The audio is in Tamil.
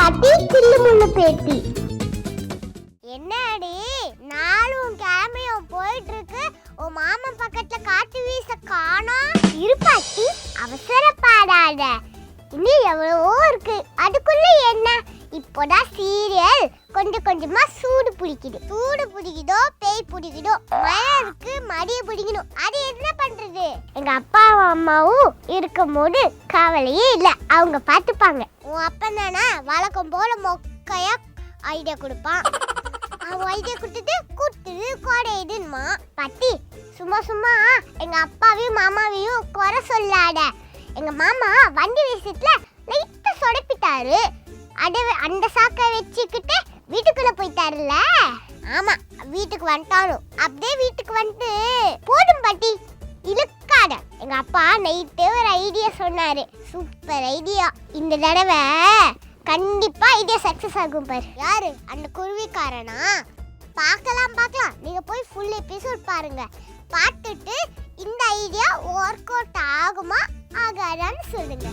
பாட்டி சில்லு முள்ளு பேட்டி. என்னடி நாளும் கிளம்பியும் போயிட்டு இருக்கு, உன் மாமன் பக்கத்துல காட்டு வீச காணோம். இரு பாட்டி, அவசரப்படாத, இன்னும் எவ்வளவோ இருக்கு. அதுக்குள்ள என்ன, இப்போதான் சீரியல் கொஞ்சம் கொஞ்சமா சூடு பிடிக்குது. சூடு பிடிக்குதோ பேய் பிடிக்குதோ, மழை இருக்கு மடிய பிடிக்கணும். அது என்ன பண்றது? எங்க அப்பாவும் அம்மாவும் இருக்கும் போது கவலையே இல்ல, அவங்க பார்த்துப்பாங்க. உன் அப்பன் தானே வழக்கம் போல மொக்கையா ஐடியா கொடுப்பான். அவன் ஐடியா கொடுத்துட்டு குத்துது குறையுதுன்மா. பாட்டி சும்மா சும்மா எங்க அப்பாவையும் மாமாவையும் குறை சொல்லாத. எங்க மாமா வண்டி விஷயத்துல லைட்டா சொடப்பிட்டாரு, அந்த சாக்கை வச்சுக்கிட்டு வீட்டுக்குள்ள போயிட்டாருல. ஆமா, வீட்டுக்கு வந்துட்டாலும் அப்படியே வீட்டுக்கு வந்துட்டு போதும் பாட்டி இழுக்காத. எங்க அப்பா நைட்டு ஒரு ஐடியா சொன்னாரு, சூப்பர் ஐடியா. இந்த தடவை கண்டிப்பா ஐடியா சக்சஸ் ஆகும் பாரு. யாரு அந்த குருவிக்காரனா? பார்க்கலாம், நீங்க போய் ஃபுல் எபிசோட் பாருங்க. பார்த்துட்டு இந்த ஐடியா ஒர்க் அவுட் ஆகுமா ஆகாதான்னு சொல்லுங்க.